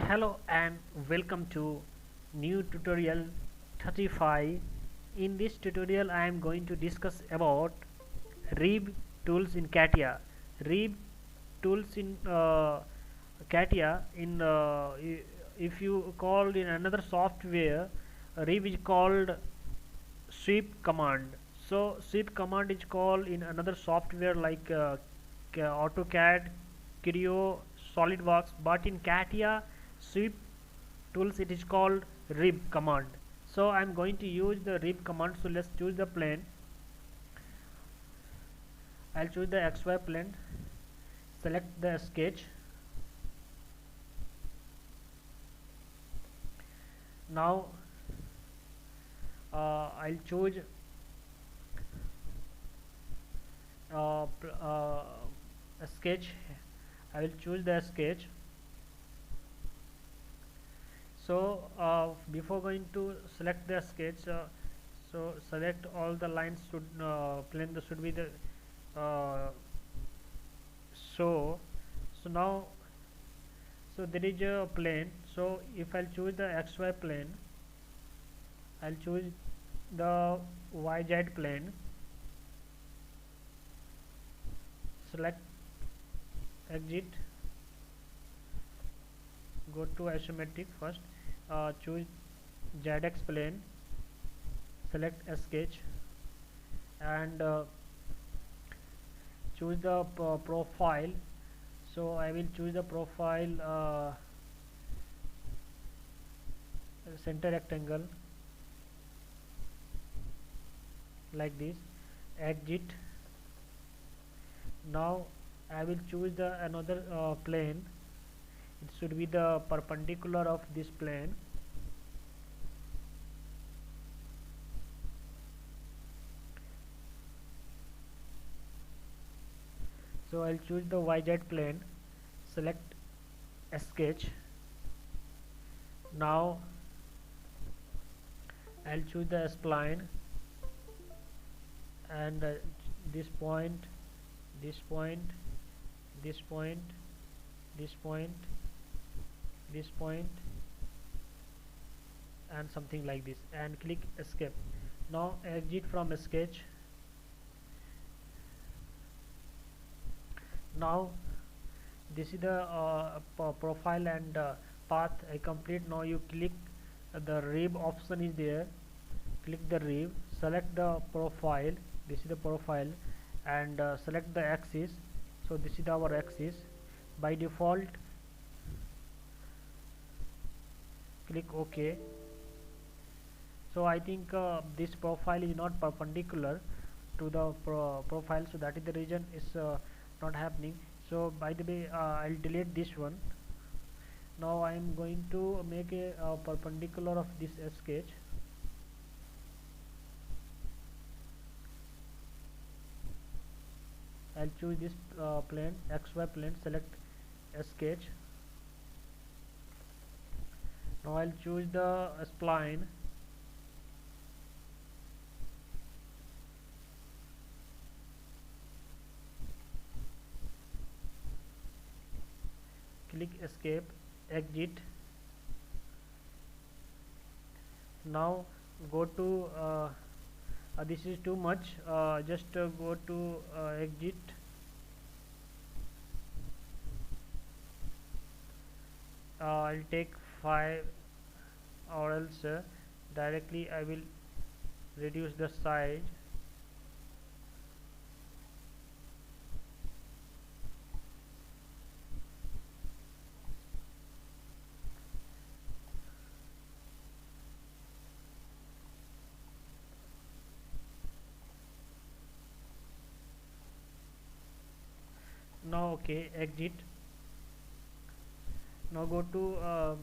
Hello and welcome to new tutorial 35. In this tutorial I am going to discuss about Reeb tools in CATIA. Reeb tools in CATIA if you called in another software, Reeb is called sweep command. So sweep command is called in another software like AutoCAD, Creo, SolidWorks, but in CATIA sweep tools it is called rib command. So I'm going to use the rib command. So let's choose the plane. I'll choose the XY plane, select the sketch. Now I'll choose a sketch. I will choose the sketch. So before going to select the sketch, so select all the lines should plane that should be the uh, so so now so there is a plane. So if I'll choose the XY plane, I'll choose the YZ plane, select exit, go to isometric first, choose ZX plane, select a sketch, and choose the profile. So I will choose the profile center rectangle like this, exit. Now I will choose the another plane. It should be the perpendicular of this plane. So I'll choose the YZ plane, select a sketch. Now I'll choose the spline and this point, this point, this point, this point, this point, and something like this, and click escape. Now exit from a sketch. Now this is the profile and path I complete. Now you click the rib option is there, click the rib, select the profile, this is the profile, and select the axis. So this is our axis. By default click OK. So I think this profile is not perpendicular to the profile, so that is the reason it's not happening. So by the way, I'll delete this one. Now I am going to make a perpendicular of this sketch. I'll choose this plane, XY plane, select a sketch. Now I'll choose the spline. Click escape, exit. Now go to this is too much, just go to exit. I'll take 5, or else directly I will reduce the size. Now okay, exit. Now go to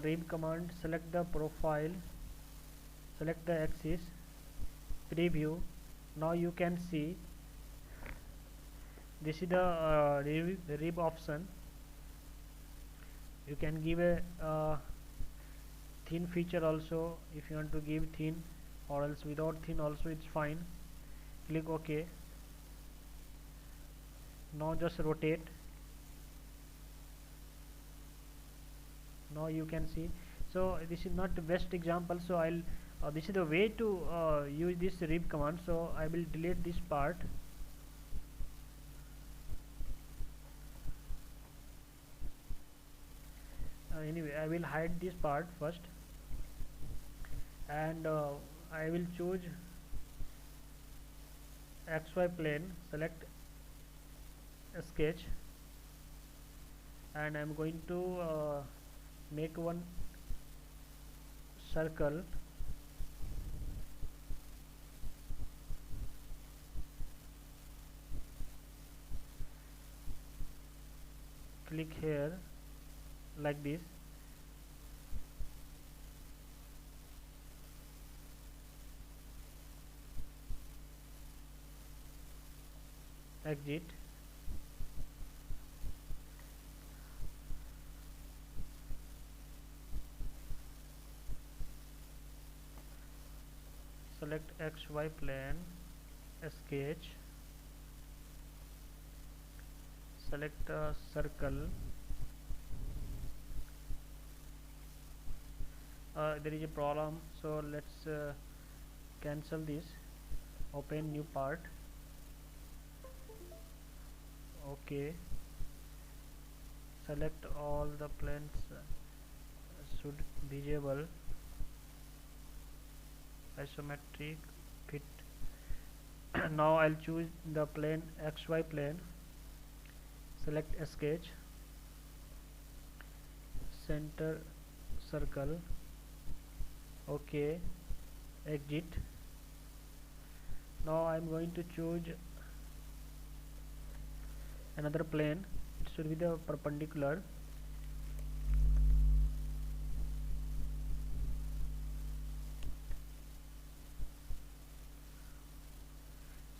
rib command, select the profile, select the axis, preview. Now you can see this is the rib option. You can give a thin feature also if you want to give thin, or else without thin also it's fine. Click OK. Now just rotate. now you can see. So this is not the best example, so I'll this is the way to use this rib command. So I will delete this part. Anyway, I will hide this part first, and I will choose XY plane, select a sketch, and I'm going to make one circle. Click here like this. Exit. Select XY plane, sketch, select a circle. There is a problem, so let's cancel this, open new part. Okay, select all the planes should visible, isometric fit. Now I'll choose the plane XY plane, select a sketch, center circle. Okay, exit. Now I'm going to choose another plane. It should be the perpendicular.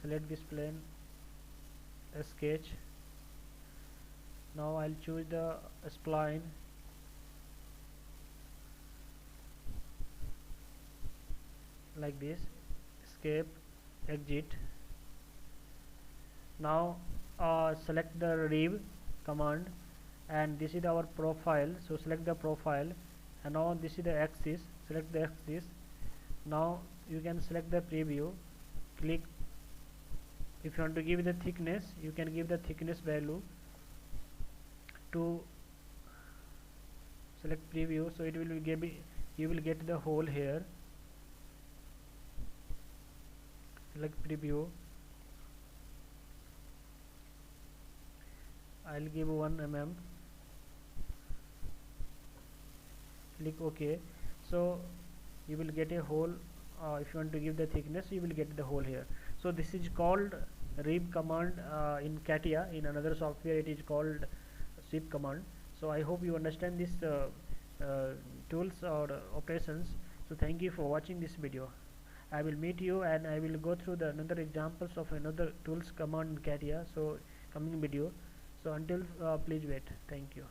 Select this plane, a sketch. Now I'll choose the spline, like this, escape, exit. Now select the rib command, and this is our profile, so select the profile, and now this is the axis, select the axis. Now you can select the preview, click. If you want to give the thickness, you can give the thickness value to select preview, so it will give, you will get the hole here. Select preview, I'll give 1 mm, click OK. So you will get a hole. If you want to give the thickness, you will get the hole here. So this is called rib command in CATIA. In another software it is called sweep command. So I hope you understand this tools or operations. So thank you for watching this video. I will meet you, and I will go through the another examples of another tools command in CATIA, so coming video. So until please wait. Thank you.